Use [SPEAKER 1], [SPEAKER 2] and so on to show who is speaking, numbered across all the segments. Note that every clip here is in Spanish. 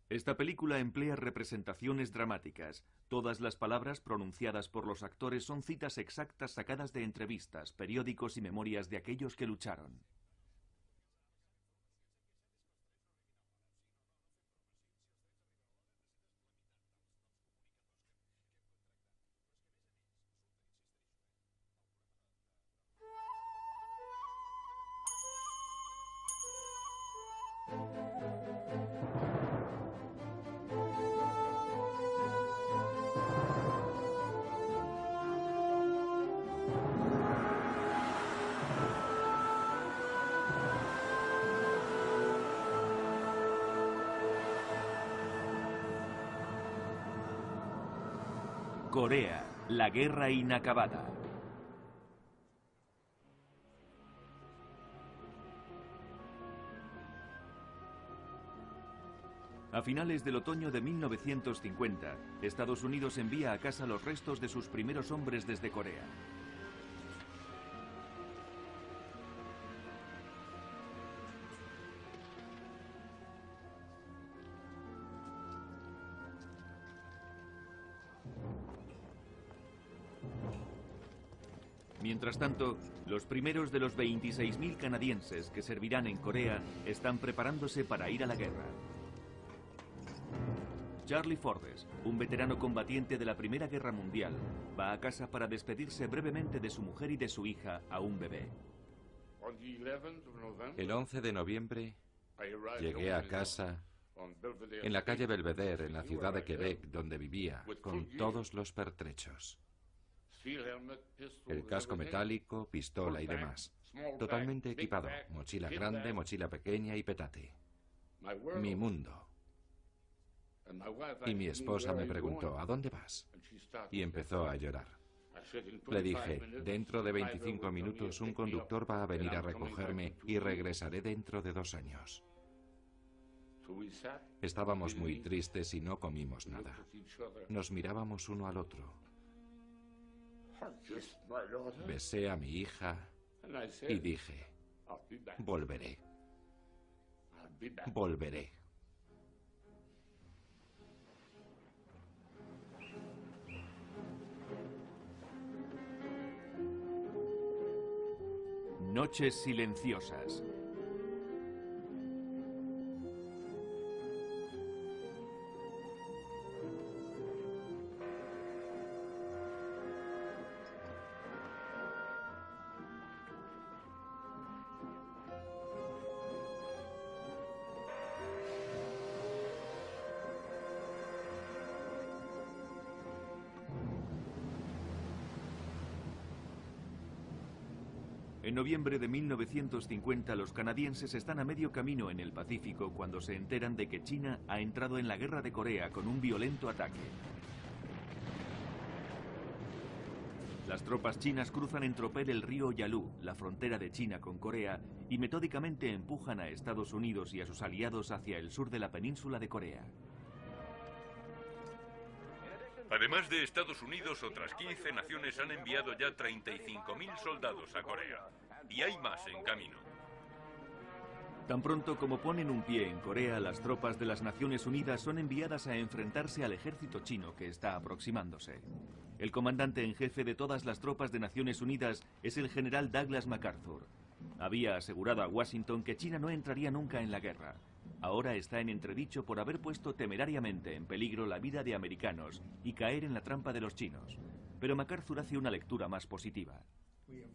[SPEAKER 1] Esta película emplea representaciones dramáticas. Todas las palabras pronunciadas por los actores son citas exactas sacadas de entrevistas, periódicos y memorias de aquellos que lucharon. Corea, la guerra inacabada. A finales del otoño de 1950, Estados Unidos envía a casa los restos de sus primeros hombres desde Corea. Mientras tanto, los primeros de los 26.000 canadienses que servirán en Corea están preparándose para ir a la guerra. Charlie Fordes, un veterano combatiente de la Primera Guerra Mundial, va a casa para despedirse brevemente de su mujer y de su hija, aún bebé.
[SPEAKER 2] El 11 de noviembre llegué a casa en la calle Belvedere, en la ciudad de Quebec, donde vivía, con todos los pertrechos. El casco metálico, pistola y demás. Totalmente equipado. Mochila grande, mochila pequeña y petate. Mi mundo. Y mi esposa me preguntó, ¿a dónde vas? Y empezó a llorar. Le dije, dentro de 25 minutos un conductor va a venir a recogerme y regresaré dentro de 2 años. Estábamos muy tristes y no comimos nada. Nos mirábamos uno al otro. Besé a mi hija y dije, volveré. Volveré.
[SPEAKER 1] Noches silenciosas. En noviembre de 1950, los canadienses están a medio camino en el Pacífico cuando se enteran de que China ha entrado en la guerra de Corea con un violento ataque. Las tropas chinas cruzan en tropel el río Yalu, la frontera de China con Corea, y metódicamente empujan a Estados Unidos y a sus aliados hacia el sur de la península de Corea.
[SPEAKER 3] Además de Estados Unidos, otras 15 naciones han enviado ya 35.000 soldados a Corea. Y hay más en camino.
[SPEAKER 1] Tan pronto como ponen un pie en Corea, las tropas de las Naciones Unidas son enviadas a enfrentarse al ejército chino que está aproximándose. El comandante en jefe de todas las tropas de Naciones Unidas es el general Douglas MacArthur. Había asegurado a Washington que China no entraría nunca en la guerra. Ahora está en entredicho por haber puesto temerariamente en peligro la vida de americanos y caer en la trampa de los chinos. Pero MacArthur hace una lectura más positiva.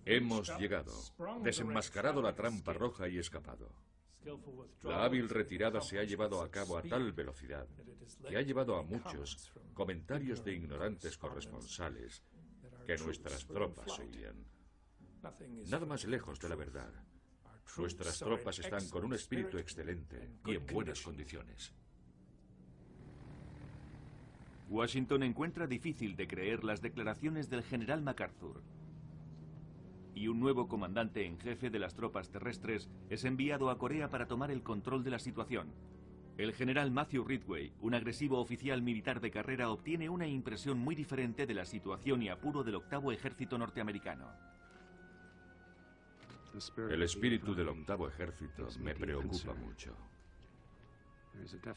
[SPEAKER 4] Hemos llegado, desenmascarado la trampa roja y escapado. La hábil retirada se ha llevado a cabo a tal velocidad que ha llevado a muchos comentarios de ignorantes corresponsales que nuestras tropas huían. Nada más lejos de la verdad. Nuestras tropas están con un espíritu excelente y en buenas condiciones.
[SPEAKER 1] Washington encuentra difícil de creer las declaraciones del general MacArthur. Y un nuevo comandante en jefe de las tropas terrestres es enviado a Corea para tomar el control de la situación. El general Matthew Ridgway, un agresivo oficial militar de carrera, obtiene una impresión muy diferente de la situación y apuro del 8º Ejército norteamericano.
[SPEAKER 4] El espíritu del 8º Ejército me preocupa mucho.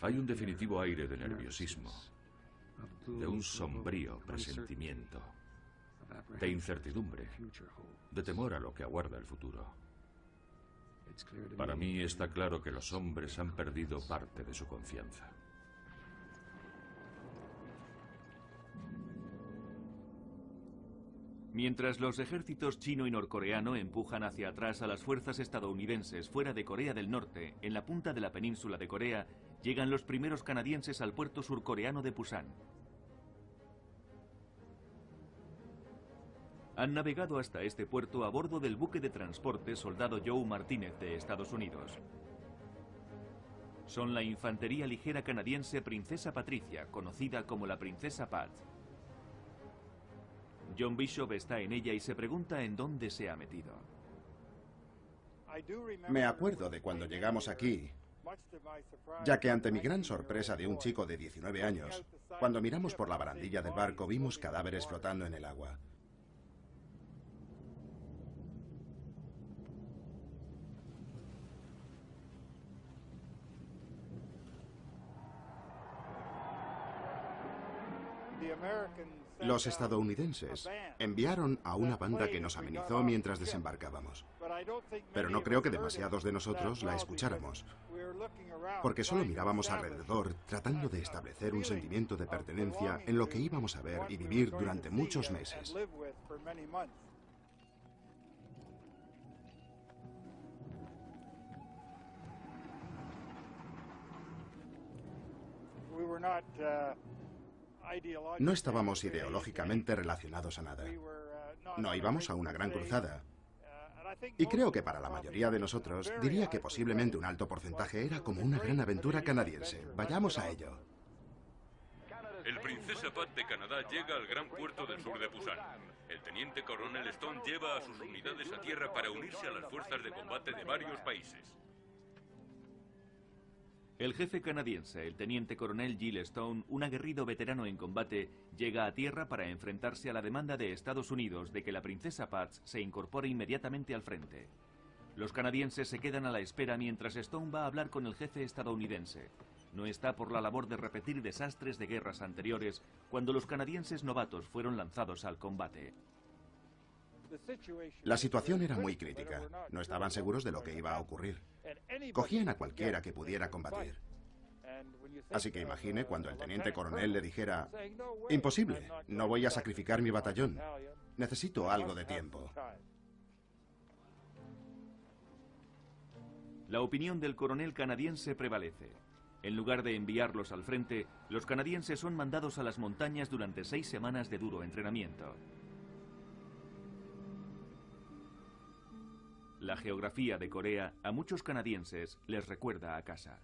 [SPEAKER 4] Hay un definitivo aire de nerviosismo, de un sombrío presentimiento, de incertidumbre, de temor a lo que aguarda el futuro. Para mí está claro que los hombres han perdido parte de su confianza.
[SPEAKER 1] Mientras los ejércitos chino y norcoreano empujan hacia atrás a las fuerzas estadounidenses fuera de Corea del Norte, en la punta de la península de Corea, llegan los primeros canadienses al puerto surcoreano de Pusan. Han navegado hasta este puerto a bordo del buque de transporte Soldado Joe Martínez de Estados Unidos. Son la infantería ligera canadiense Princesa Patricia, conocida como la Princesa Pat. John Bishop está en ella y se pregunta en dónde se ha metido.
[SPEAKER 5] Me acuerdo de cuando llegamos aquí, ya que ante mi gran sorpresa de un chico de 19 años, cuando miramos por la barandilla del barco vimos cadáveres flotando en el agua. Los estadounidenses enviaron a una banda que nos amenizó mientras desembarcábamos. Pero no creo que demasiados de nosotros la escucháramos, porque solo mirábamos alrededor tratando de establecer un sentimiento de pertenencia en lo que íbamos a ver y vivir durante muchos meses. No estábamos ideológicamente relacionados a nada. No íbamos a una gran cruzada. Y creo que para la mayoría de nosotros, diría que posiblemente un alto porcentaje era como una gran aventura canadiense. Vayamos a ello.
[SPEAKER 3] El Princesa Pat de Canadá llega al gran puerto del sur de Pusan. El teniente coronel Stone lleva a sus unidades a tierra para unirse a las fuerzas de combate de varios países.
[SPEAKER 1] El jefe canadiense, el teniente coronel Gill Stone, un aguerrido veterano en combate, llega a tierra para enfrentarse a la demanda de Estados Unidos de que la Princesa Pat se incorpore inmediatamente al frente. Los canadienses se quedan a la espera mientras Stone va a hablar con el jefe estadounidense. No está por la labor de repetir desastres de guerras anteriores cuando los canadienses novatos fueron lanzados al combate.
[SPEAKER 5] La situación era muy crítica. No estaban seguros de lo que iba a ocurrir. Cogían a cualquiera que pudiera combatir. Así que imagine cuando el teniente coronel le dijera: imposible, no voy a sacrificar mi batallón. Necesito algo de tiempo.
[SPEAKER 1] La opinión del coronel canadiense prevalece. En lugar de enviarlos al frente, los canadienses son mandados a las montañas durante 6 semanas de duro entrenamiento. La geografía de Corea a muchos canadienses les recuerda a casa.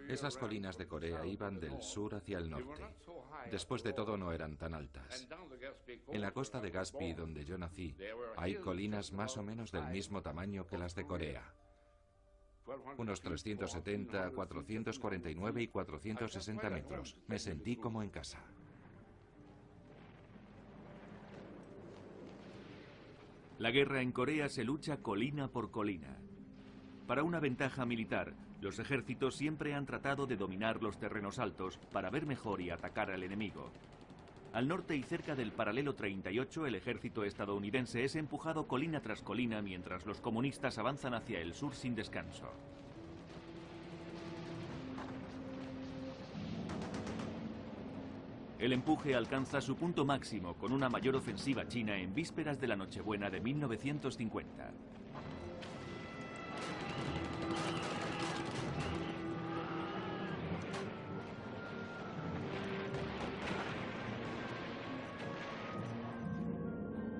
[SPEAKER 2] Esas colinas de Corea iban del sur hacia el norte. Después de todo no eran tan altas. En la costa de Gaspi, donde yo nací, hay colinas más o menos del mismo tamaño que las de Corea. Unos 370, 449 y 460 metros. Me sentí como en casa.
[SPEAKER 1] La guerra en Corea se lucha colina por colina. Para una ventaja militar, los ejércitos siempre han tratado de dominar los terrenos altos para ver mejor y atacar al enemigo. Al norte y cerca del paralelo 38, el ejército estadounidense es empujado colina tras colina mientras los comunistas avanzan hacia el sur sin descanso. El empuje alcanza su punto máximo con una mayor ofensiva china en vísperas de la Nochebuena de 1950.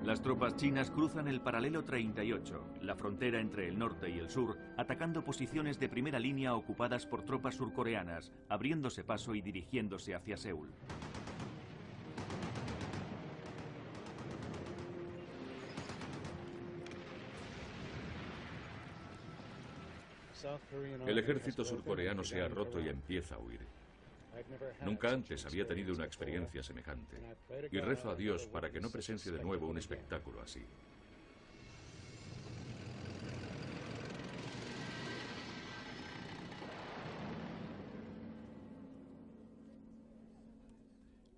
[SPEAKER 1] Las tropas chinas cruzan el paralelo 38, la frontera entre el norte y el sur, atacando posiciones de primera línea ocupadas por tropas surcoreanas, abriéndose paso y dirigiéndose hacia Seúl.
[SPEAKER 4] El ejército surcoreano se ha roto y empieza a huir. Nunca antes había tenido una experiencia semejante, y rezo a Dios para que no presencie de nuevo un espectáculo así.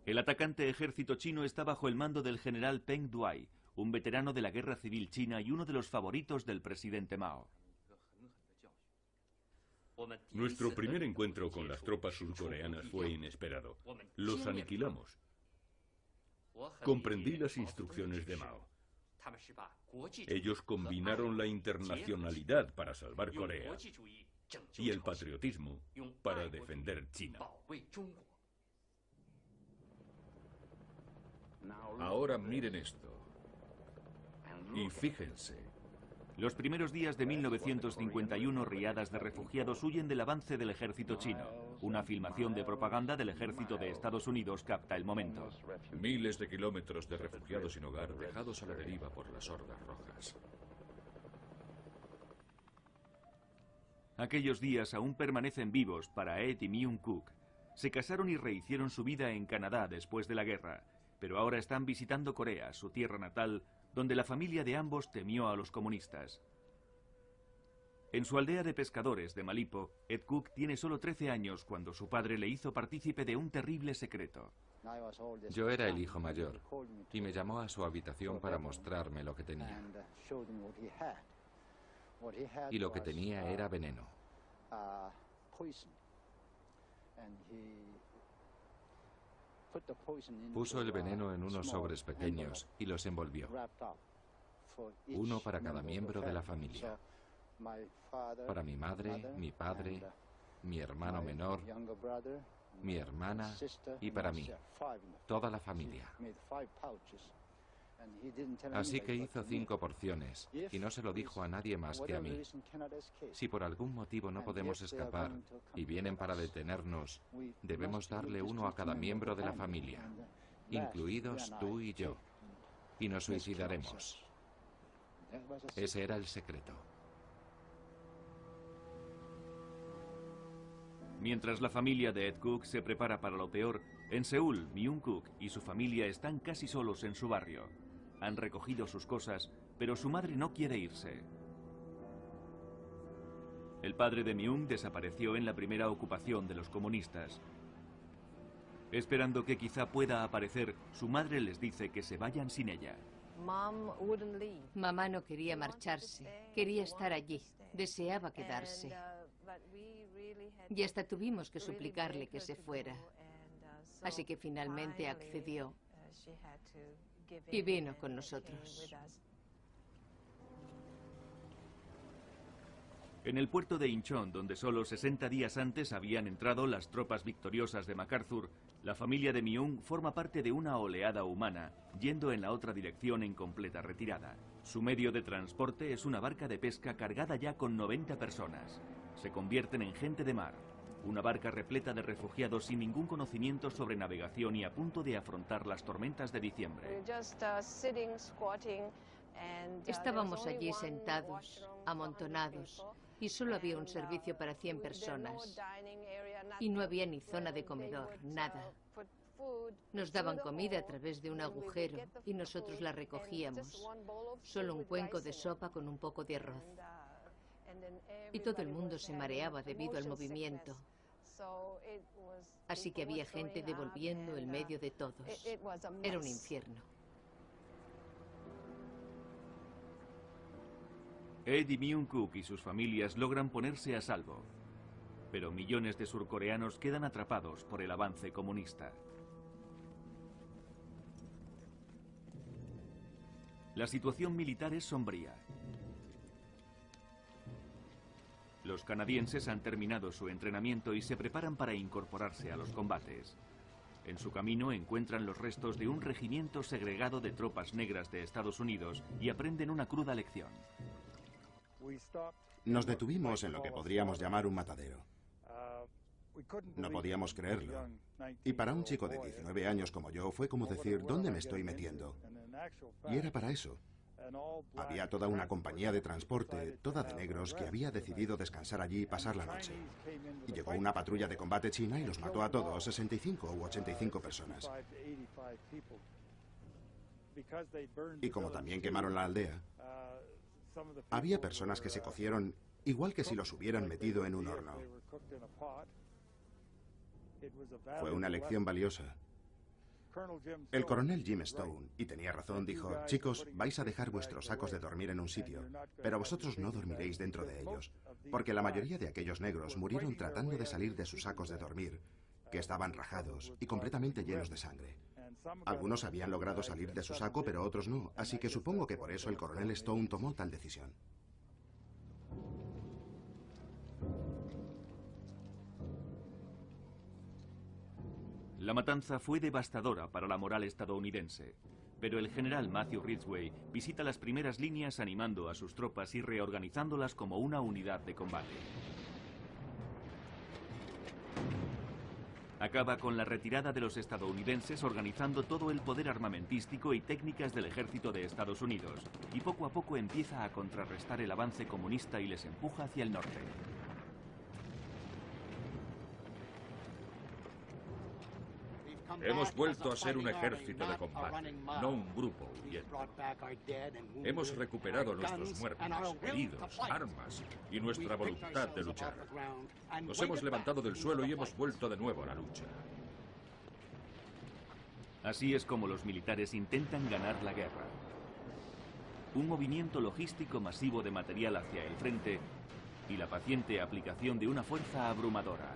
[SPEAKER 1] El atacante ejército chino está bajo el mando del general Peng Duai, un veterano de la guerra civil china y uno de los favoritos del presidente Mao.
[SPEAKER 3] Nuestro primer encuentro con las tropas surcoreanas fue inesperado. Los aniquilamos. Comprendí las instrucciones de Mao. Ellos combinaron la internacionalidad para salvar Corea y el patriotismo para defender China.
[SPEAKER 4] Ahora miren esto. Y fíjense.
[SPEAKER 1] Los primeros días de 1951, riadas de refugiados huyen del avance del ejército chino. Una filmación de propaganda del ejército de Estados Unidos capta el momento.
[SPEAKER 4] Miles de kilómetros de refugiados sin hogar dejados a la deriva por las hordas rojas.
[SPEAKER 1] Aquellos días aún permanecen vivos para Ed y Myung-Kuk. Se casaron y rehicieron su vida en Canadá después de la guerra, pero ahora están visitando Corea, su tierra natal, donde la familia de ambos temió a los comunistas. En su aldea de pescadores de Malipo, Ed Cook tiene solo 13 años cuando su padre le hizo partícipe de un terrible secreto.
[SPEAKER 2] Yo era el hijo mayor y me llamó a su habitación para mostrarme lo que tenía. Y lo que tenía era veneno. Puso el veneno en unos sobres pequeños y los envolvió. Uno para cada miembro de la familia. Para mi madre, mi padre, mi hermano menor, mi hermana y para mí. Toda la familia. Así que hizo 5 porciones y no se lo dijo a nadie más que a mí. Si por algún motivo no podemos escapar y vienen para detenernos, debemos darle uno a cada miembro de la familia, incluidos tú y yo, y nos suicidaremos. Ese era el secreto.
[SPEAKER 1] Mientras la familia de Ed Cook se prepara para lo peor, en Seúl, Myung-Kuk y su familia están casi solos en su barrio. Han recogido sus cosas, pero su madre no quiere irse. El padre de Myung desapareció en la primera ocupación de los comunistas. Esperando que quizá pueda aparecer, su madre les dice que se vayan sin ella.
[SPEAKER 6] Mamá no quería marcharse, quería estar allí, deseaba quedarse. Y hasta tuvimos que suplicarle que se fuera. Así que finalmente accedió y vino con nosotros.
[SPEAKER 1] En el puerto de Incheon, donde solo 60 días antes habían entrado las tropas victoriosas de MacArthur, la familia de Myung forma parte de una oleada humana, yendo en la otra dirección en completa retirada. Su medio de transporte es una barca de pesca cargada ya con 90 personas. Se convierten en gente de mar. Una barca repleta de refugiados sin ningún conocimiento sobre navegación y a punto de afrontar las tormentas de diciembre.
[SPEAKER 6] Estábamos allí sentados, amontonados, y solo había un servicio para 100 personas. Y no había ni zona de comedor, nada. Nos daban comida a través de un agujero y nosotros la recogíamos. Solo un cuenco de sopa con un poco de arroz. Y todo el mundo se mareaba debido al movimiento. Así que había gente devolviendo el medio de todos. Era un infierno.
[SPEAKER 1] Ed y Myung-Kuk y sus familias logran ponerse a salvo. Pero millones de surcoreanos quedan atrapados por el avance comunista. La situación militar es sombría. Los canadienses han terminado su entrenamiento y se preparan para incorporarse a los combates. En su camino encuentran los restos de un regimiento segregado de tropas negras de Estados Unidos y aprenden una cruda lección.
[SPEAKER 5] Nos detuvimos en lo que podríamos llamar un matadero. No podíamos creerlo. Y para un chico de 19 años como yo fue como decir, ¿dónde me estoy metiendo? Y era para eso. Había toda una compañía de transporte, toda de negros, que había decidido descansar allí y pasar la noche. Y llegó una patrulla de combate china y los mató a todos, 65 u 85 personas. Y como también quemaron la aldea, había personas que se cocieron igual que si los hubieran metido en un horno. Fue una lección valiosa. El coronel Jim Stone, y tenía razón, dijo: chicos, vais a dejar vuestros sacos de dormir en un sitio, pero vosotros no dormiréis dentro de ellos, porque la mayoría de aquellos negros murieron tratando de salir de sus sacos de dormir, que estaban rajados y completamente llenos de sangre. Algunos habían logrado salir de su saco, pero otros no, así que supongo que por eso el coronel Stone tomó tal decisión.
[SPEAKER 1] La matanza fue devastadora para la moral estadounidense, pero el general Matthew Ridgway visita las primeras líneas animando a sus tropas y reorganizándolas como una unidad de combate. Acaba con la retirada de los estadounidenses organizando todo el poder armamentístico y técnicas del ejército de Estados Unidos, y poco a poco empieza a contrarrestar el avance comunista y les empuja hacia el norte.
[SPEAKER 4] Hemos vuelto a ser un ejército de combate, no un grupo huyendo. Hemos recuperado nuestros muertos, heridos, armas y nuestra voluntad de luchar. Nos hemos levantado del suelo y hemos vuelto de nuevo a la lucha.
[SPEAKER 1] Así es como los militares intentan ganar la guerra. Un movimiento logístico masivo de material hacia el frente y la paciente aplicación de una fuerza abrumadora.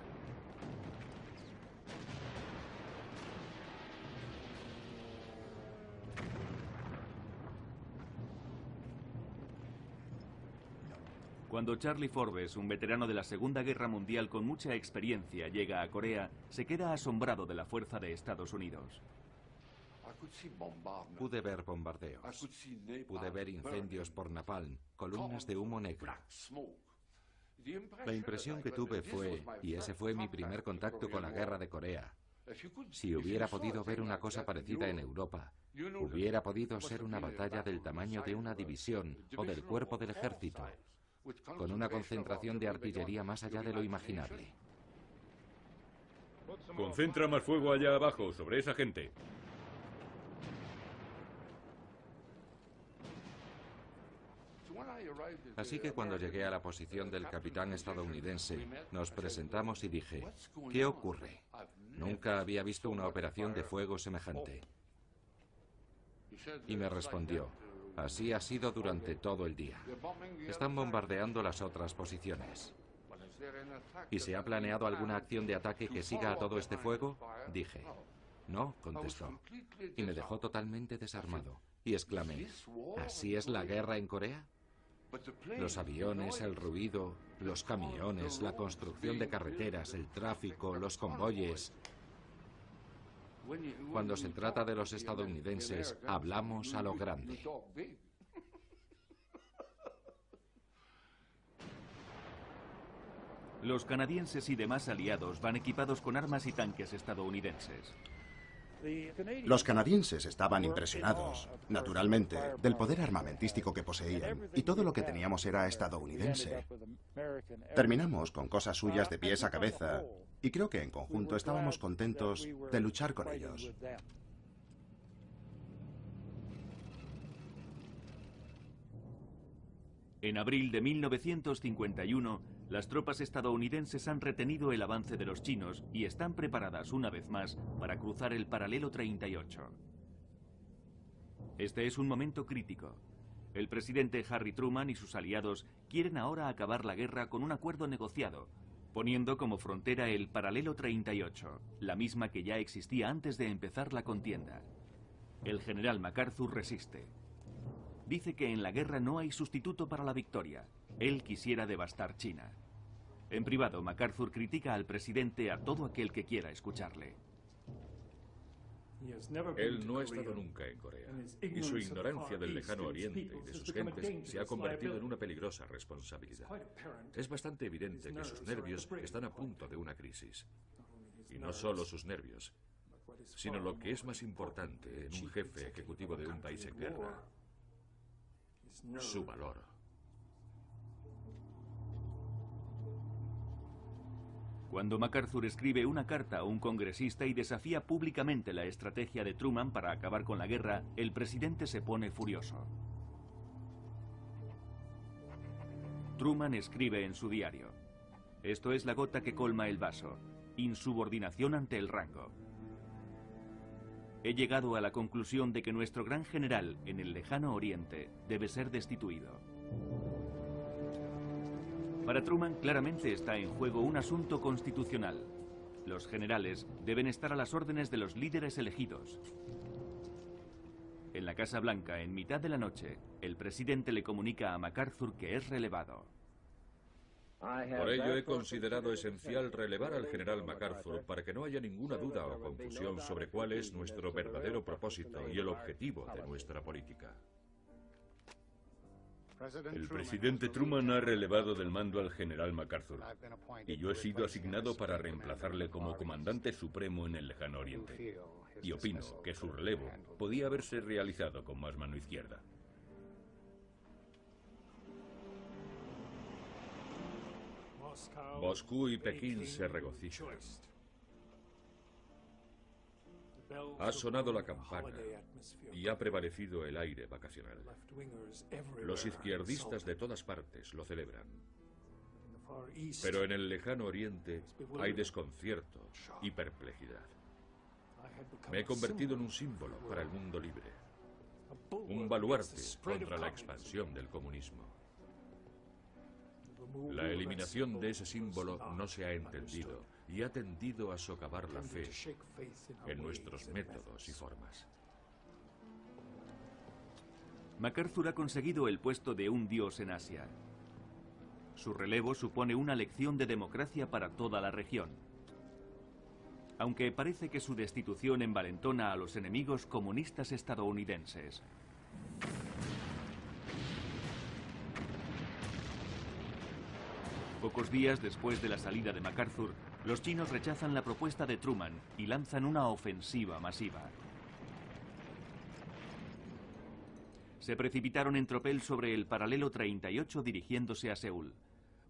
[SPEAKER 1] Cuando Charlie Forbes, un veterano de la Segunda Guerra Mundial con mucha experiencia, llega a Corea, se queda asombrado de la fuerza de Estados Unidos.
[SPEAKER 2] Pude ver bombardeos, pude ver incendios por napalm, columnas de humo negro. La impresión que tuve fue, y ese fue mi primer contacto con la guerra de Corea, si hubiera podido ver una cosa parecida en Europa, hubiera podido ser una batalla del tamaño de una división o del cuerpo del ejército, con una concentración de artillería más allá de lo imaginable.
[SPEAKER 3] Concentra más fuego allá abajo, sobre esa gente.
[SPEAKER 2] Así que cuando llegué a la posición del capitán estadounidense, nos presentamos y dije: ¿qué ocurre? Nunca había visto una operación de fuego semejante. Y me respondió: así ha sido durante todo el día. Están bombardeando las otras posiciones. ¿Y se ha planeado alguna acción de ataque que siga a todo este fuego? Dije: no, contestó. Y me dejó totalmente desarmado. Y exclamé: ¿así es la guerra en Corea? Los aviones, el ruido, los camiones, la construcción de carreteras, el tráfico, los convoyes. Cuando se trata de los estadounidenses, hablamos a lo grande.
[SPEAKER 1] Los canadienses y demás aliados van equipados con armas y tanques estadounidenses.
[SPEAKER 5] Los canadienses estaban impresionados, naturalmente, del poder armamentístico que poseían, y todo lo que teníamos era estadounidense. Terminamos con cosas suyas de pies a cabeza, y creo que en conjunto estábamos contentos de luchar con ellos.
[SPEAKER 1] En abril de 1951, las tropas estadounidenses han retenido el avance de los chinos y están preparadas una vez más para cruzar el paralelo 38. Este es un momento crítico. El presidente Harry Truman y sus aliados quieren ahora acabar la guerra con un acuerdo negociado, poniendo como frontera el paralelo 38, la misma que ya existía antes de empezar la contienda. El general MacArthur resiste. Dice que en la guerra no hay sustituto para la victoria. Él quisiera devastar China. En privado, MacArthur critica al presidente a todo aquel que quiera escucharle.
[SPEAKER 4] Él no ha estado nunca en Corea, y su ignorancia del lejano oriente y de sus gentes se ha convertido en una peligrosa responsabilidad. Es bastante evidente que sus nervios están a punto de una crisis. Y no solo sus nervios, sino lo que es más importante en un jefe ejecutivo de un país en guerra: su valor.
[SPEAKER 1] Cuando MacArthur escribe una carta a un congresista y desafía públicamente la estrategia de Truman para acabar con la guerra, el presidente se pone furioso. Truman escribe en su diario: esto es la gota que colma el vaso. Insubordinación ante el rango. he llegado a la conclusión de que nuestro gran general en el lejano oriente debe ser destituido. Para Truman claramente está en juego un asunto constitucional. Los generales deben estar a las órdenes de los líderes elegidos. En la Casa Blanca, en mitad de la noche, el presidente le comunica a MacArthur que es relevado.
[SPEAKER 4] Por ello he considerado esencial relevar al general MacArthur para que no haya ninguna duda o confusión sobre cuál es nuestro verdadero propósito y el objetivo de nuestra política.
[SPEAKER 3] El presidente Truman ha relevado del mando al general MacArthur y yo he sido asignado para reemplazarle como comandante supremo en el lejano oriente. Y opino que su relevo podía haberse realizado con más mano izquierda.
[SPEAKER 4] Moscú y Pekín se regocijan. Ha sonado la campana y ha prevalecido el aire vacacional. Los izquierdistas de todas partes lo celebran. Pero en el lejano oriente hay desconcierto y perplejidad. Me he convertido en un símbolo para el mundo libre. Un baluarte contra la expansión del comunismo. La eliminación de ese símbolo no se ha entendido y ha tendido a socavar la fe en nuestros métodos y formas.
[SPEAKER 1] MacArthur ha conseguido el puesto de un dios en Asia. Su relevo supone una lección de democracia para toda la región. Aunque parece que su destitución envalentona a los enemigos comunistas estadounidenses. Pocos días después de la salida de MacArthur, los chinos rechazan la propuesta de Truman y lanzan una ofensiva masiva. Se precipitaron en tropel sobre el paralelo 38 dirigiéndose a Seúl.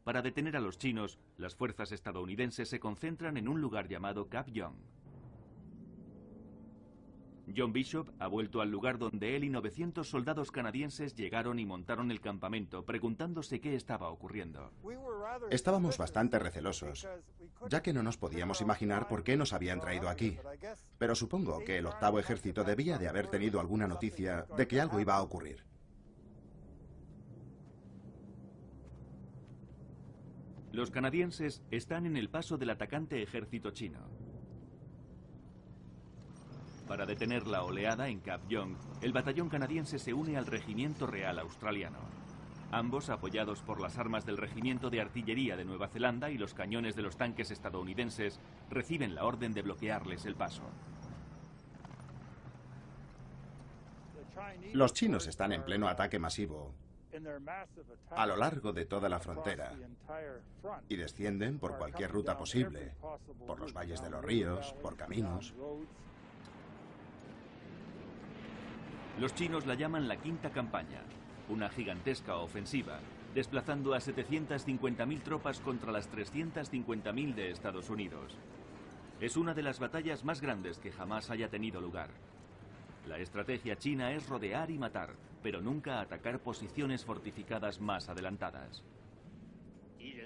[SPEAKER 1] Para detener a los chinos, las fuerzas estadounidenses se concentran en un lugar llamado Kapyong. John Bishop ha vuelto al lugar donde él y 900 soldados canadienses llegaron y montaron el campamento, preguntándose qué estaba ocurriendo.
[SPEAKER 5] Estábamos bastante recelosos, ya que no nos podíamos imaginar por qué nos habían traído aquí. Pero supongo que el 8º ejército debía de haber tenido alguna noticia de que algo iba a ocurrir.
[SPEAKER 1] Los canadienses están en el paso del atacante ejército chino. Para detener la oleada en Kapyong, el batallón canadiense se une al Regimiento Real Australiano. Ambos, apoyados por las armas del Regimiento de Artillería de Nueva Zelanda y los cañones de los tanques estadounidenses, reciben la orden de bloquearles el paso.
[SPEAKER 5] Los chinos están en pleno ataque masivo a lo largo de toda la frontera y descienden por cualquier ruta posible, por los valles de los ríos, por caminos.
[SPEAKER 1] Los chinos la llaman la quinta campaña, una gigantesca ofensiva, desplazando a 750.000 tropas contra las 350.000 de Estados Unidos. Es una de las batallas más grandes que jamás haya tenido lugar. La estrategia china es rodear y matar, pero nunca atacar posiciones fortificadas más adelantadas.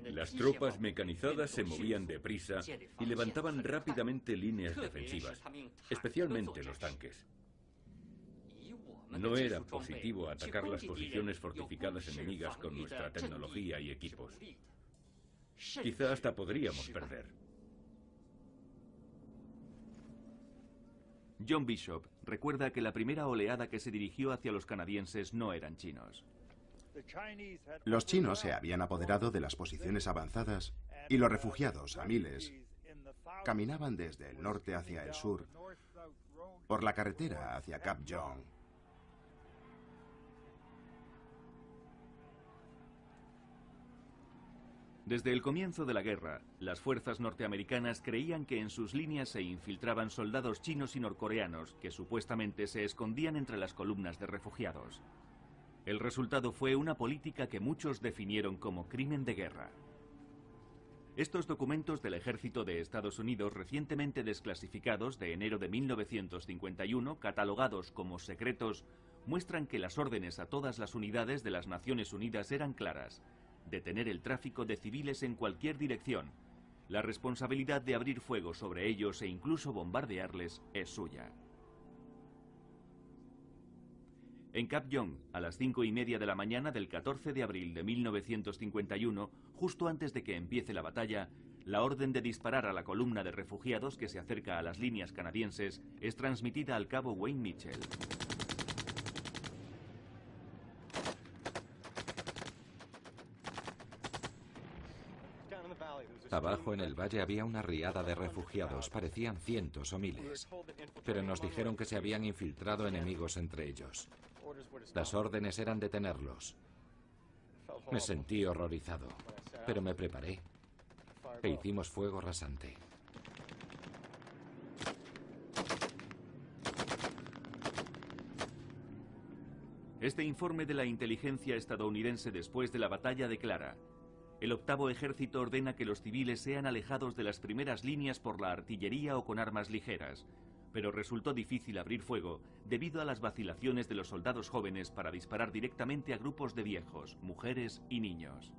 [SPEAKER 3] Las tropas mecanizadas se movían deprisa y levantaban rápidamente líneas defensivas, especialmente los tanques. No era positivo atacar las posiciones fortificadas enemigas con nuestra tecnología y equipos. Quizá hasta podríamos perder.
[SPEAKER 1] John Bishop recuerda que la primera oleada que se dirigió hacia los canadienses no eran chinos.
[SPEAKER 5] Los chinos se habían apoderado de las posiciones avanzadas y los refugiados, a miles, caminaban desde el norte hacia el sur, por la carretera hacia Kapyong.
[SPEAKER 1] Desde el comienzo de la guerra, las fuerzas norteamericanas creían que en sus líneas se infiltraban soldados chinos y norcoreanos que supuestamente se escondían entre las columnas de refugiados. El resultado fue una política que muchos definieron como crimen de guerra. Estos documentos del ejército de Estados Unidos, recientemente desclasificados de enero de 1951, catalogados como secretos, muestran que las órdenes a todas las unidades de las Naciones Unidas eran claras: detener el tráfico de civiles en cualquier dirección. La responsabilidad de abrir fuego sobre ellos e incluso bombardearles es suya. En Cap Young, a las 5:30 de la mañana del 14 de abril de 1951, justo antes de que empiece la batalla, la orden de disparar a la columna de refugiados que se acerca a las líneas canadienses es transmitida al cabo Wayne Mitchell.
[SPEAKER 2] Abajo en el valle había una riada de refugiados, parecían cientos o miles, pero nos dijeron que se habían infiltrado enemigos entre ellos. Las órdenes eran detenerlos. Me sentí horrorizado, pero me preparé e hicimos fuego rasante.
[SPEAKER 1] Este informe de la inteligencia estadounidense después de la batalla declara: el octavo ejército ordena que los civiles sean alejados de las primeras líneas por la artillería o con armas ligeras, pero resultó difícil abrir fuego debido a las vacilaciones de los soldados jóvenes para disparar directamente a grupos de viejos, mujeres y niños.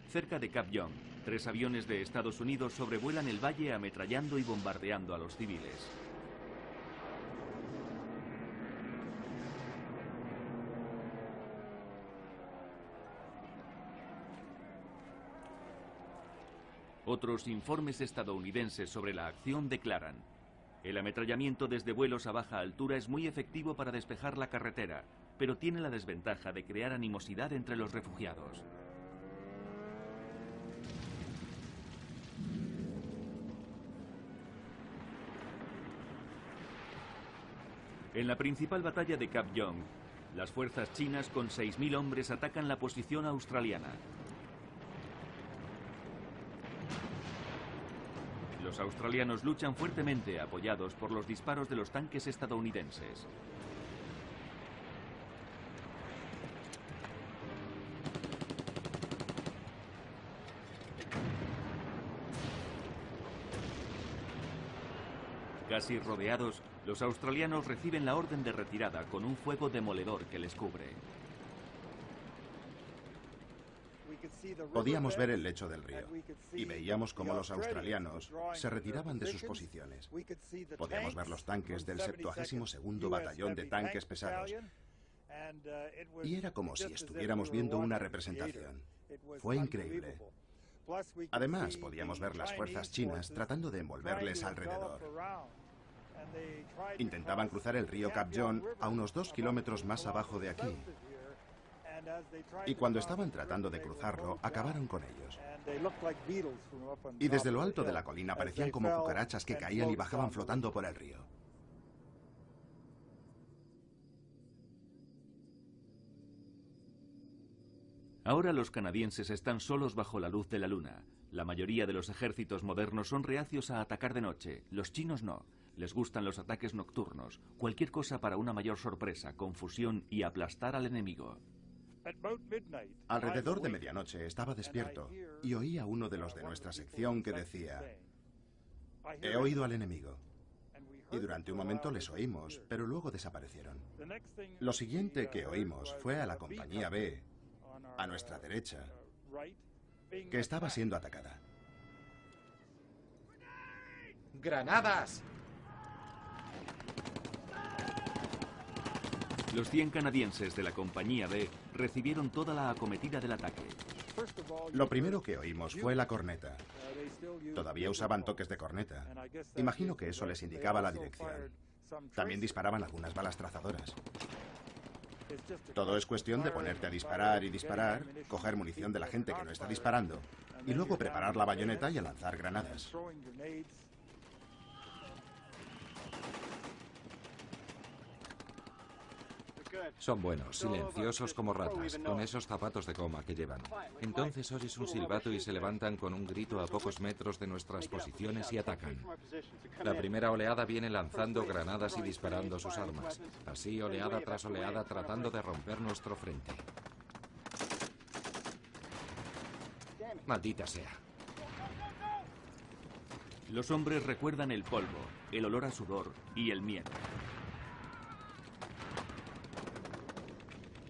[SPEAKER 1] Cerca de Cap Young, 3 aviones de Estados Unidos sobrevuelan el valle ametrallando y bombardeando a los civiles. Otros informes estadounidenses sobre la acción declaran: el ametrallamiento desde vuelos a baja altura es muy efectivo para despejar la carretera, pero tiene la desventaja de crear animosidad entre los refugiados. En la principal batalla de Cap Young, las fuerzas chinas con 6.000 hombres atacan la posición australiana. Los australianos luchan fuertemente apoyados por los disparos de los tanques estadounidenses. Casi rodeados, los australianos reciben la orden de retirada con un fuego demoledor que les cubre.
[SPEAKER 5] Podíamos ver el lecho del río y veíamos cómo los australianos se retiraban de sus posiciones. Podíamos ver los tanques del 72º Batallón de Tanques Pesados y era como si estuviéramos viendo una representación. Fue increíble. Además, podíamos ver las fuerzas chinas tratando de envolverles alrededor. Intentaban cruzar el río Cap Young a unos 2 kilómetros más abajo de aquí. Y cuando estaban tratando de cruzarlo, acabaron con ellos. Y desde lo alto de la colina parecían como cucarachas que caían y bajaban flotando por el río.
[SPEAKER 1] Ahora los canadienses están solos bajo la luz de la luna. La mayoría de los ejércitos modernos son reacios a atacar de noche. Los chinos no. Les gustan los ataques nocturnos. Cualquier cosa para una mayor sorpresa, confusión y aplastar al enemigo.
[SPEAKER 5] Alrededor de medianoche estaba despierto y oí a uno de los de nuestra sección que decía: he oído al enemigo. Y durante un momento les oímos, pero luego desaparecieron. Lo siguiente que oímos fue a la compañía B, a nuestra derecha, que estaba siendo atacada.
[SPEAKER 2] ¡Granadas!
[SPEAKER 1] Los 100 canadienses de la compañía B recibieron toda la acometida del ataque.
[SPEAKER 5] Lo primero que oímos fue la corneta. Todavía usaban toques de corneta. Imagino que eso les indicaba la dirección. También disparaban algunas balas trazadoras. Todo es cuestión de ponerte a disparar y disparar, coger munición de la gente que no está disparando, y luego preparar la bayoneta y a lanzar granadas.
[SPEAKER 2] Son buenos, silenciosos como ratas, con esos zapatos de goma que llevan. Entonces oyes un silbato y se levantan con un grito a pocos metros de nuestras posiciones y atacan. La primera oleada viene lanzando granadas y disparando sus armas. Así, oleada tras oleada, tratando de romper nuestro frente. Maldita sea.
[SPEAKER 1] Los hombres recuerdan el polvo, el olor a sudor y el miedo.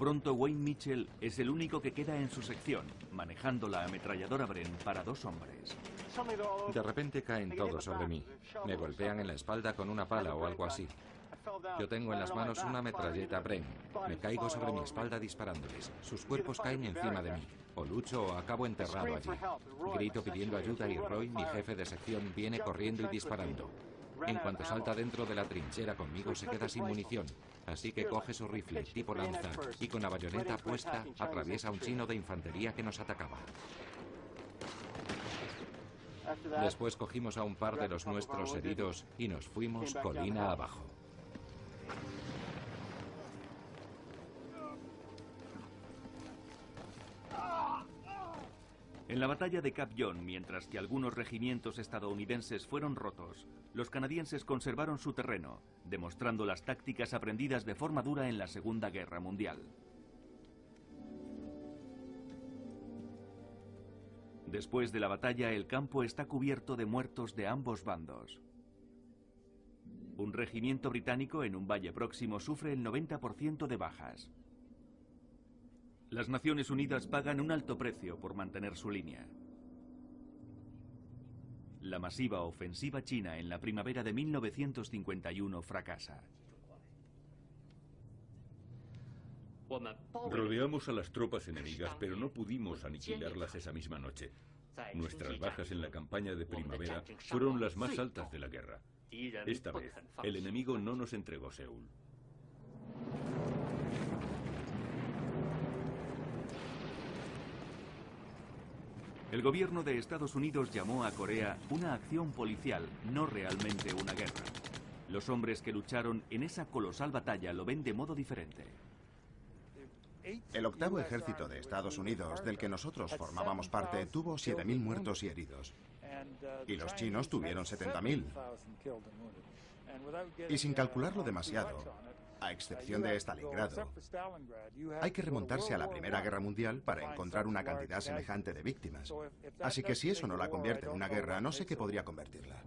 [SPEAKER 1] Pronto Wayne Mitchell es el único que queda en su sección, manejando la ametralladora Bren para 2 hombres.
[SPEAKER 2] De repente caen todos sobre mí. Me golpean en la espalda con una pala o algo así. Yo tengo en las manos una metralleta Bren. Me caigo sobre mi espalda disparándoles. Sus cuerpos caen encima de mí. O lucho o acabo enterrado allí. Grito pidiendo ayuda y Roy, mi jefe de sección, viene corriendo y disparando. En cuanto salta dentro de la trinchera conmigo se queda sin munición. Así que coge su rifle tipo lanza y con la bayoneta puesta atraviesa a un chino de infantería que nos atacaba. Después cogimos a un par de los nuestros heridos y nos fuimos colina abajo.
[SPEAKER 1] En la batalla de Cap John, mientras que algunos regimientos estadounidenses fueron rotos, los canadienses conservaron su terreno, demostrando las tácticas aprendidas de forma dura en la Segunda Guerra Mundial. Después de la batalla, el campo está cubierto de muertos de ambos bandos. Un regimiento británico en un valle próximo sufre el 90% de bajas. Las Naciones Unidas pagan un alto precio por mantener su línea. La masiva ofensiva china en la primavera de 1951 fracasa.
[SPEAKER 3] Rodeamos a las tropas enemigas, pero no pudimos aniquilarlas esa misma noche. Nuestras bajas en la campaña de primavera fueron las más altas de la guerra. Esta vez, el enemigo no nos entregó Seúl.
[SPEAKER 1] El gobierno de Estados Unidos llamó a Corea una acción policial, no realmente una guerra. Los hombres que lucharon en esa colosal batalla lo ven de modo diferente.
[SPEAKER 5] El 8º Ejército de Estados Unidos, del que nosotros formábamos parte, tuvo 7.000 muertos y heridos. Y los chinos tuvieron 70.000. Y sin calcularlo demasiado, a excepción de Stalingrado, hay que remontarse a la Primera Guerra Mundial para encontrar una cantidad semejante de víctimas. Así que si eso no la convierte en una guerra, no sé qué podría convertirla.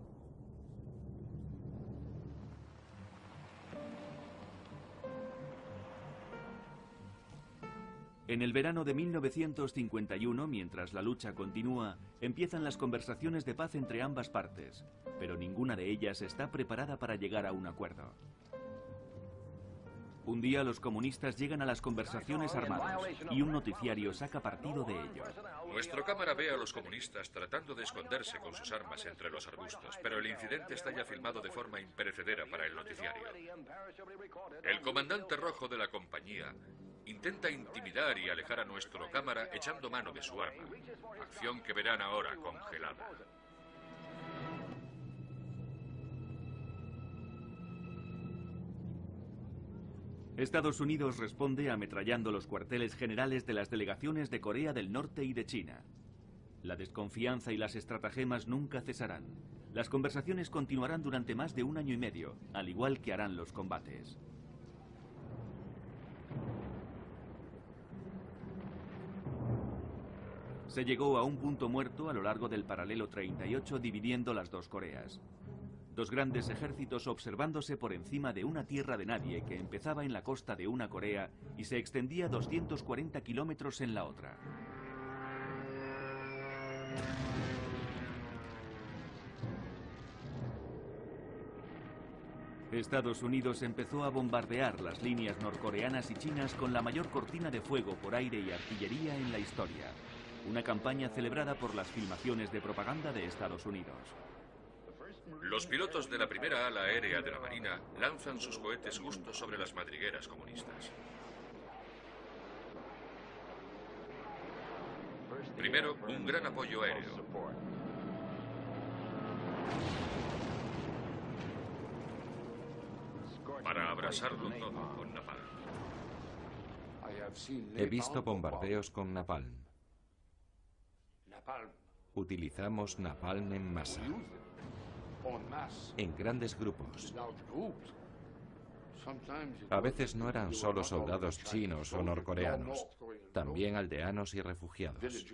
[SPEAKER 1] En el verano de 1951, mientras la lucha continúa, empiezan las conversaciones de paz entre ambas partes, pero ninguna de ellas está preparada para llegar a un acuerdo. Un día los comunistas llegan a las conversaciones armados y un noticiario saca partido de ello.
[SPEAKER 4] Nuestro cámara ve a los comunistas tratando de esconderse con sus armas entre los arbustos, pero el incidente está ya filmado de forma imperecedera para el noticiario. El comandante rojo de la compañía intenta intimidar y alejar a nuestro cámara echando mano de su arma, acción que verán ahora congelada.
[SPEAKER 1] Estados Unidos responde ametrallando los cuarteles generales de las delegaciones de Corea del Norte y de China. La desconfianza y las estratagemas nunca cesarán. Las conversaciones continuarán durante más de 1 año y medio, al igual que harán los combates. Se llegó a un punto muerto a lo largo del paralelo 38 dividiendo las dos Coreas. Dos grandes ejércitos observándose por encima de una tierra de nadie que empezaba en la costa de una Corea y se extendía 240 kilómetros en la otra. Estados Unidos empezó a bombardear las líneas norcoreanas y chinas con la mayor cortina de fuego por aire y artillería en la historia. Una campaña celebrada por las filmaciones de propaganda de Estados Unidos.
[SPEAKER 4] Los pilotos de la primera ala aérea de la Marina lanzan sus cohetes justo sobre las madrigueras comunistas. Primero, un gran apoyo aéreo. Para abrasarlo todo con napalm.
[SPEAKER 2] He visto bombardeos con napalm. Utilizamos napalm en masa. En grandes grupos. A veces no eran solo soldados chinos o norcoreanos, también aldeanos y refugiados.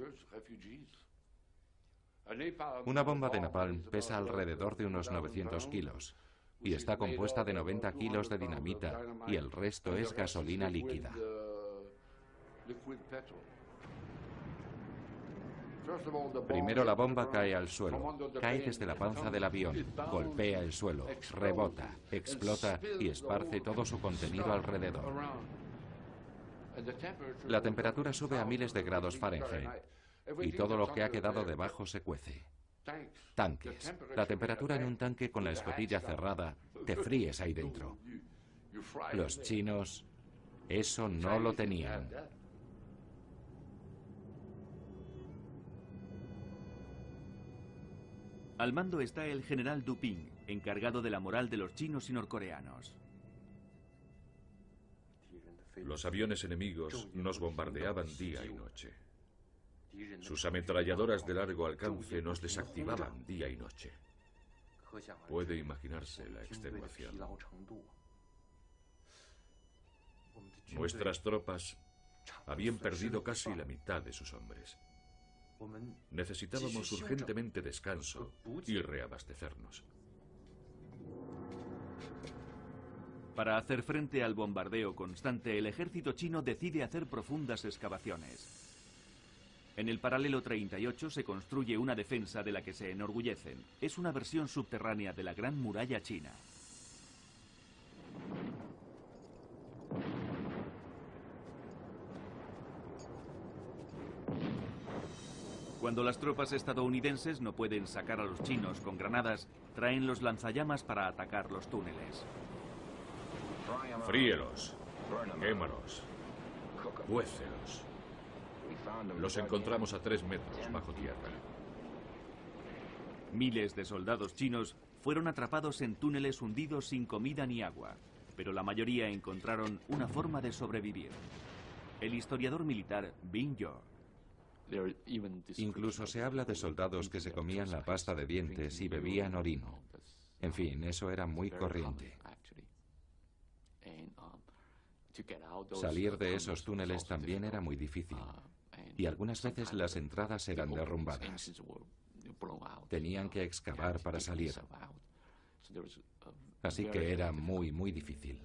[SPEAKER 2] Una bomba de napalm pesa alrededor de unos 900 kilos y está compuesta de 90 kilos de dinamita y el resto es gasolina líquida. Primero la bomba cae al suelo, cae desde la panza del avión, golpea el suelo, rebota, explota y esparce todo su contenido alrededor. La temperatura sube a miles de grados Fahrenheit y todo lo que ha quedado debajo se cuece. Tanques. La temperatura en un tanque con la escotilla cerrada, te fríes ahí dentro. Los chinos eso no lo tenían.
[SPEAKER 1] Al mando está el general Duping, encargado de la moral de los chinos y norcoreanos.
[SPEAKER 4] Los aviones enemigos nos bombardeaban día y noche. Sus ametralladoras de largo alcance nos desactivaban día y noche. Puede imaginarse la extenuación. Nuestras tropas habían perdido casi la mitad de sus hombres. Necesitábamos urgentemente descanso y reabastecernos.
[SPEAKER 1] Para hacer frente al bombardeo constante, el ejército chino decide hacer profundas excavaciones. En el paralelo 38 se construye una defensa de la que se enorgullecen. Es una versión subterránea de la Gran Muralla China. Cuando las tropas estadounidenses no pueden sacar a los chinos con granadas, traen los lanzallamas para atacar los túneles.
[SPEAKER 4] Fríelos, quémalos, cuécelos. Los encontramos a 3 metros bajo tierra.
[SPEAKER 1] Miles de soldados chinos fueron atrapados en túneles hundidos sin comida ni agua, pero la mayoría encontraron una forma de sobrevivir. El historiador militar Bing Yo.
[SPEAKER 2] Incluso se habla de soldados que se comían la pasta de dientes y bebían orino. En fin, eso era muy corriente. Salir de esos túneles también era muy difícil, y algunas veces las entradas eran derrumbadas. Tenían que excavar para salir. Así que era muy, muy difícil.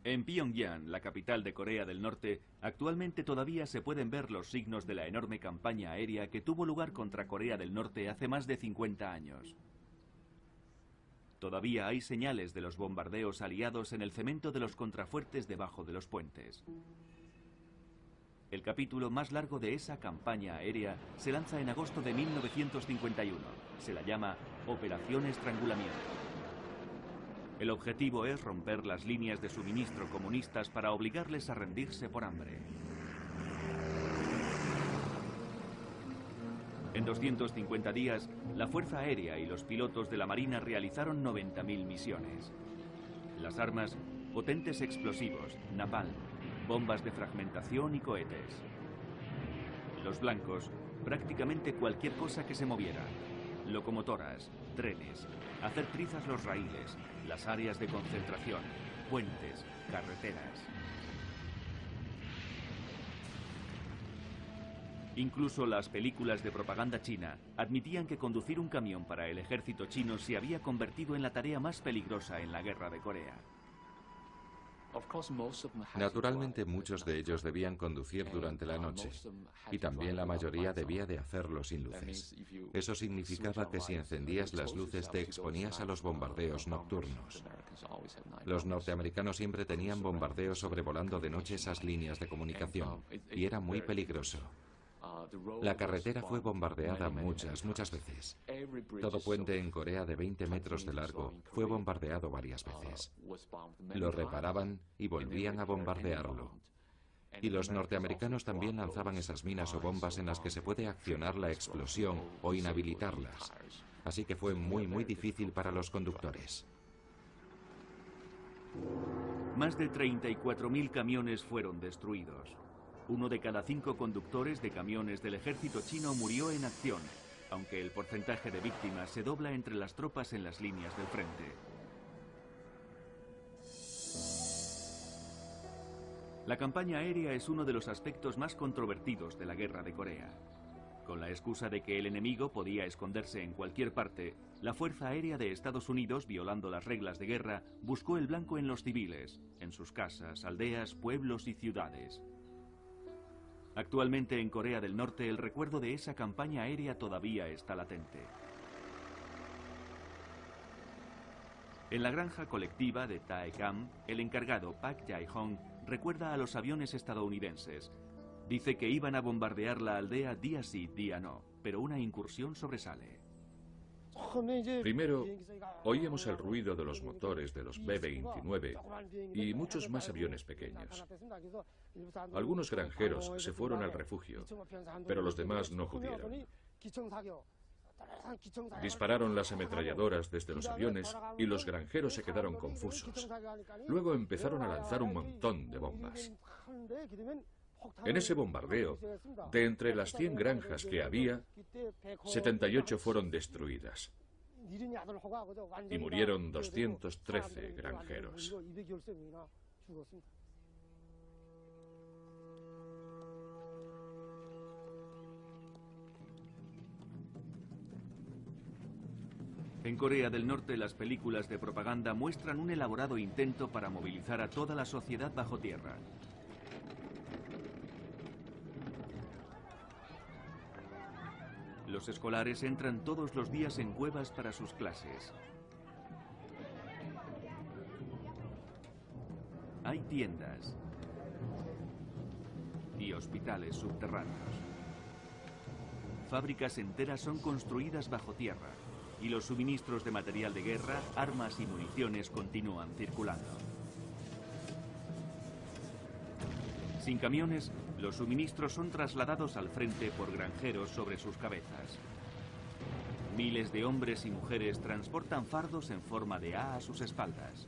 [SPEAKER 1] En Pyongyang, la capital de Corea del Norte, actualmente todavía se pueden ver los signos de la enorme campaña aérea que tuvo lugar contra Corea del Norte hace más de 50 años. Todavía hay señales de los bombardeos aliados en el cemento de los contrafuertes debajo de los puentes. El capítulo más largo de esa campaña aérea se lanza en agosto de 1951. Se la llama Operación Estrangulamiento. El objetivo es romper las líneas de suministro comunistas para obligarles a rendirse por hambre. En 250 días, la Fuerza Aérea y los pilotos de la Marina realizaron 90.000 misiones. Las armas, potentes explosivos, napalm, bombas de fragmentación y cohetes. Los blancos, prácticamente cualquier cosa que se moviera. Locomotoras, trenes, hacer trizas los raíles, las áreas de concentración, puentes, carreteras. Incluso las películas de propaganda china admitían que conducir un camión para el ejército chino se había convertido en la tarea más peligrosa en la guerra de Corea.
[SPEAKER 2] Naturalmente muchos de ellos debían conducir durante la noche y también la mayoría debía de hacerlo sin luces. Eso significaba que si encendías las luces te exponías a los bombardeos nocturnos. Los norteamericanos siempre tenían bombardeos sobrevolando de noche esas líneas de comunicación y era muy peligroso. La carretera fue bombardeada muchas veces. Todo puente en Corea de 20 metros de largo fue bombardeado varias veces. Lo reparaban y volvían a bombardearlo. Y los norteamericanos también lanzaban esas minas o bombas en las que se puede accionar la explosión o inhabilitarlas. Así que fue muy difícil para los conductores.
[SPEAKER 1] Más de 34.000 camiones fueron destruidos. 1 de cada 5 conductores de camiones del ejército chino murió en acción, aunque el porcentaje de víctimas se dobla entre las tropas en las líneas del frente. La campaña aérea es uno de los aspectos más controvertidos de la guerra de Corea. Con la excusa de que el enemigo podía esconderse en cualquier parte, la Fuerza Aérea de Estados Unidos, violando las reglas de guerra, buscó el blanco en los civiles, en sus casas, aldeas, pueblos y ciudades. Actualmente en Corea del Norte el recuerdo de esa campaña aérea todavía está latente. En la granja colectiva de Taekam, el encargado Park Jae-hong recuerda a los aviones estadounidenses. Dice que iban a bombardear la aldea día sí, día no, pero una incursión sobresale.
[SPEAKER 4] Primero, oíamos el ruido de los motores de los B-29 y muchos más aviones pequeños. Algunos granjeros se fueron al refugio, pero los demás no pudieron. Dispararon las ametralladoras desde los aviones y los granjeros se quedaron confusos. Luego empezaron a lanzar un montón de bombas. En ese bombardeo, de entre las 100 granjas que había, 78 fueron destruidas y murieron 213 granjeros.
[SPEAKER 1] En Corea del Norte, las películas de propaganda muestran un elaborado intento para movilizar a toda la sociedad bajo tierra. Los escolares entran todos los días en cuevas para sus clases. Hay tiendas y hospitales subterráneos. Fábricas enteras son construidas bajo tierra y los suministros de material de guerra, armas y municiones continúan circulando. Sin camiones, los suministros son trasladados al frente por granjeros sobre sus cabezas. Miles de hombres y mujeres transportan fardos en forma de A sus espaldas.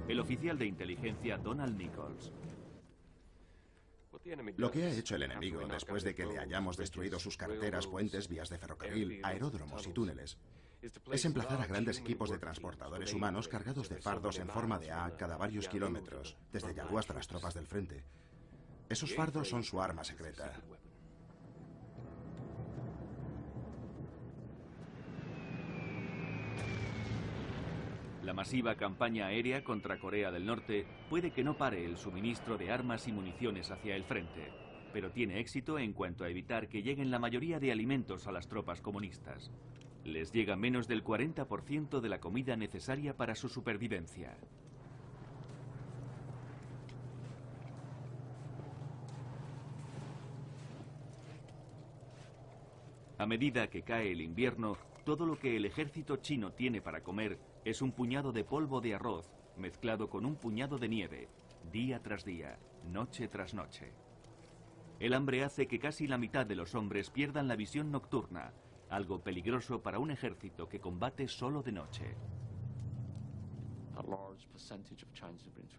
[SPEAKER 1] El oficial de inteligencia Donald Nichols.
[SPEAKER 5] Lo que ha hecho el enemigo después de que le hayamos destruido sus carreteras, puentes, vías de ferrocarril, aeródromos y túneles, es emplazar a grandes equipos de transportadores humanos cargados de fardos en forma de A cada varios kilómetros, desde Yalu hasta las tropas del frente. Esos fardos son su arma secreta.
[SPEAKER 1] La masiva campaña aérea contra Corea del Norte puede que no pare el suministro de armas y municiones hacia el frente, pero tiene éxito en cuanto a evitar que lleguen la mayoría de alimentos a las tropas comunistas. Les llega menos del 40% de la comida necesaria para su supervivencia. A medida que cae el invierno, todo lo que el ejército chino tiene para comer es un puñado de polvo de arroz mezclado con un puñado de nieve, día tras día, noche tras noche. El hambre hace que casi la mitad de los hombres pierdan la visión nocturna, algo peligroso para un ejército que combate solo de noche.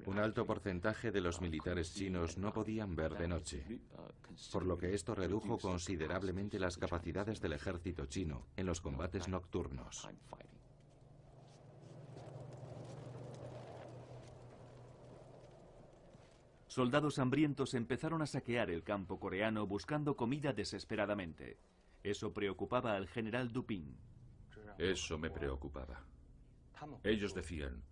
[SPEAKER 2] Un alto porcentaje de los militares chinos no podían ver de noche, por lo que esto redujo considerablemente las capacidades del ejército chino en los combates nocturnos.
[SPEAKER 1] Soldados hambrientos empezaron a saquear el campo coreano buscando comida desesperadamente. Eso preocupaba al general Dupin.
[SPEAKER 4] Eso me preocupaba. Ellos decían,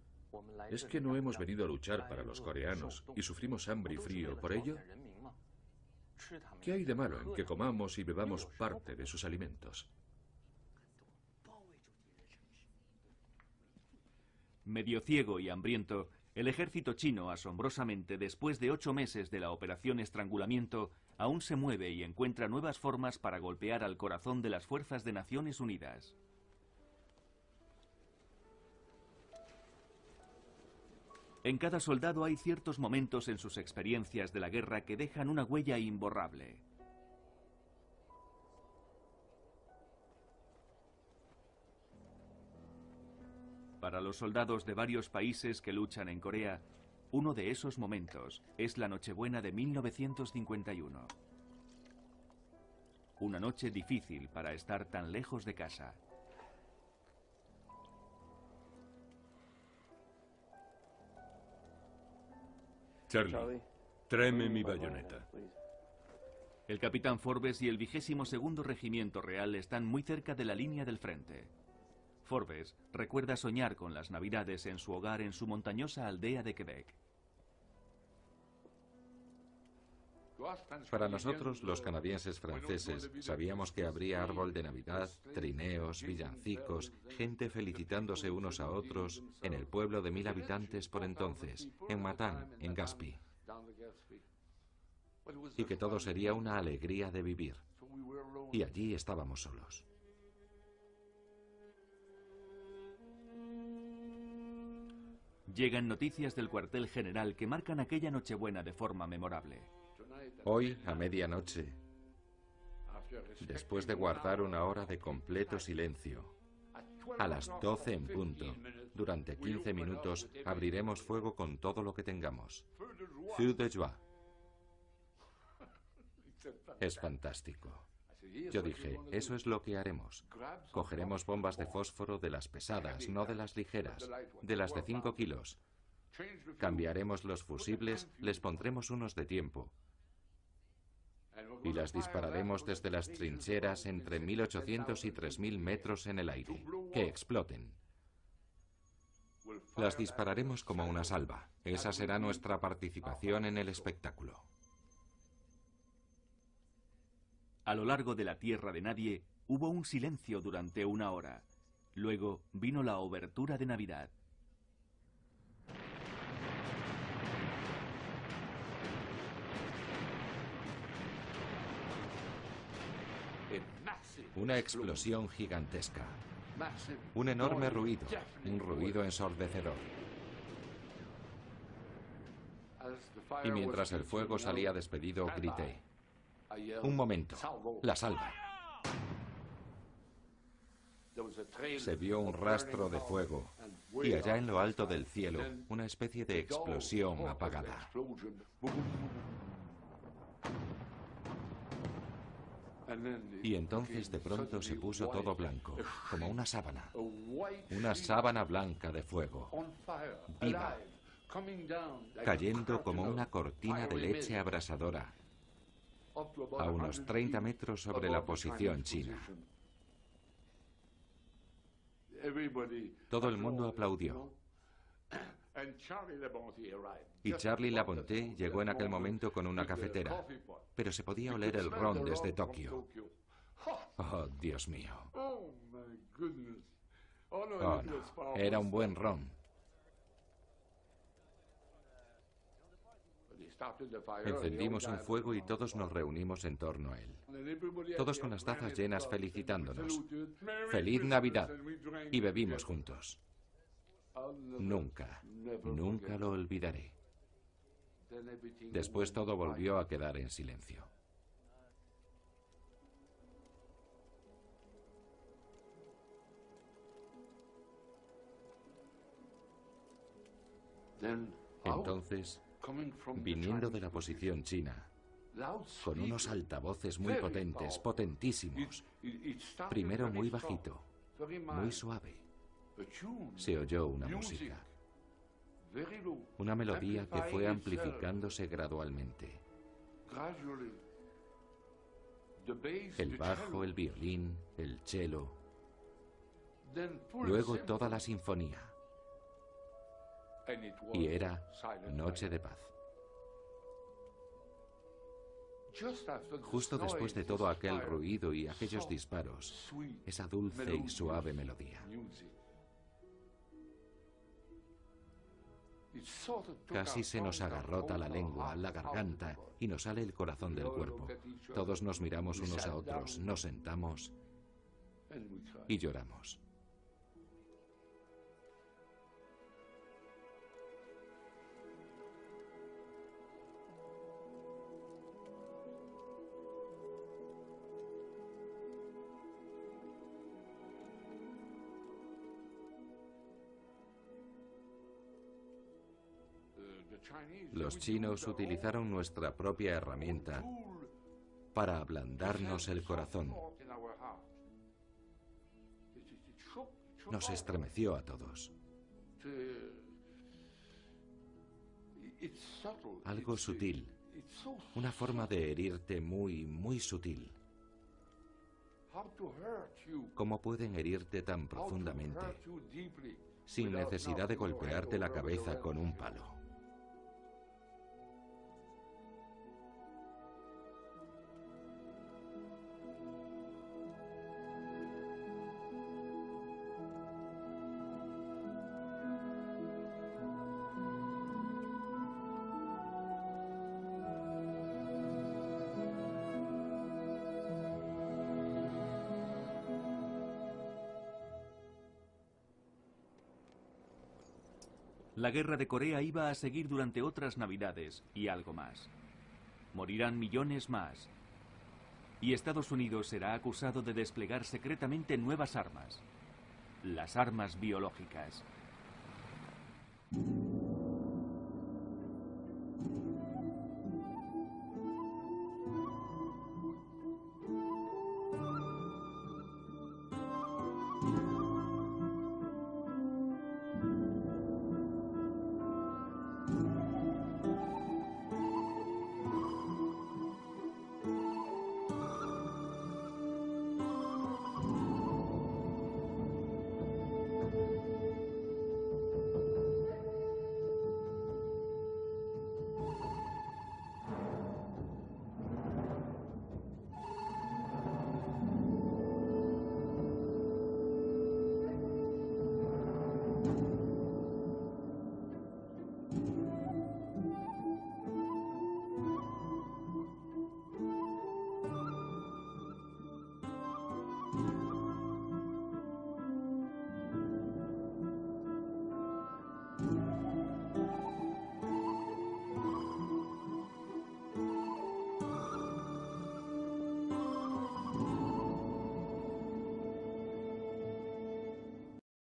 [SPEAKER 4] ¿es que no hemos venido a luchar para los coreanos y sufrimos hambre y frío por ello? ¿Qué hay de malo en que comamos y bebamos parte de sus alimentos?
[SPEAKER 1] Medio ciego y hambriento, el ejército chino, asombrosamente, después de 8 meses de la operación Estrangulamiento, aún se mueve y encuentra nuevas formas para golpear al corazón de las fuerzas de Naciones Unidas. En cada soldado hay ciertos momentos en sus experiencias de la guerra que dejan una huella imborrable. Para los soldados de varios países que luchan en Corea, uno de esos momentos es la Nochebuena de 1951. Una noche difícil para estar tan lejos de casa.
[SPEAKER 3] Charlie, tráeme mi bayoneta.
[SPEAKER 1] El capitán Forbes y el 22º Regimiento Real están muy cerca de la línea del frente. Forbes recuerda soñar con las Navidades en su hogar en su montañosa aldea de Quebec.
[SPEAKER 2] Para nosotros, los canadienses franceses, sabíamos que habría árbol de Navidad, trineos, villancicos, gente felicitándose unos a otros en el pueblo de 1000 habitantes por entonces, en Matane, en Gaspé. Y que todo sería una alegría de vivir. Y allí estábamos solos.
[SPEAKER 1] Llegan noticias del cuartel general que marcan aquella Nochebuena de forma memorable.
[SPEAKER 2] Hoy, a medianoche, después de guardar una hora de completo silencio, a las 12 en punto, durante 15 minutos, abriremos fuego con todo lo que tengamos. Feu de joie. Es fantástico. Yo dije, eso es lo que haremos. Cogeremos bombas de fósforo de las pesadas, no de las ligeras, de las de 5 kilos. Cambiaremos los fusibles, les pondremos unos de tiempo. Y las dispararemos desde las trincheras entre 1800 y 3000 metros en el aire. Que exploten. Las dispararemos como una salva. Esa será nuestra participación en el espectáculo.
[SPEAKER 1] A lo largo de la tierra de nadie hubo un silencio durante una hora. Luego vino la obertura de Navidad.
[SPEAKER 2] Una explosión gigantesca. Un enorme ruido. Un ruido ensordecedor. Y mientras el fuego salía despedido, grité: un momento, la salva. Se vio un rastro de fuego y allá en lo alto del cielo una especie de explosión apagada. Y entonces de pronto se puso todo blanco, como una sábana blanca de fuego, viva, cayendo como una cortina de leche abrasadora, a unos 30 metros sobre la posición china. Todo el mundo aplaudió. Y Charlie Labonté llegó en aquel momento con una cafetera, pero se podía oler el ron desde Tokio. Oh, Dios mío. Oh, no, era un buen ron. Encendimos un fuego y todos nos reunimos en torno a él. Todos con las tazas llenas felicitándonos. ¡Feliz Navidad! Y bebimos juntos. Nunca, nunca lo olvidaré. Después todo volvió a quedar en silencio. Entonces, viniendo de la posición china, con unos altavoces muy potentes, potentísimos, primero muy bajito, muy suave, se oyó una música, una melodía que fue amplificándose gradualmente. El bajo, el violín, el cello, luego toda la sinfonía. Y era Noche de Paz. Justo después de todo aquel ruido y aquellos disparos, esa dulce y suave melodía. Casi se nos agarrota la lengua, la garganta, y nos sale el corazón del cuerpo. Todos nos miramos unos a otros, nos sentamos y lloramos. Los chinos utilizaron nuestra propia herramienta para ablandarnos el corazón. Nos estremeció a todos. Algo sutil, Una forma de herirte muy sutil. ¿Cómo pueden herirte tan profundamente sin necesidad de golpearte la cabeza con un palo?
[SPEAKER 1] La guerra de Corea iba a seguir durante otras navidades y algo más. Morirán millones más. Y Estados Unidos será acusado de desplegar secretamente nuevas armas. Las armas biológicas.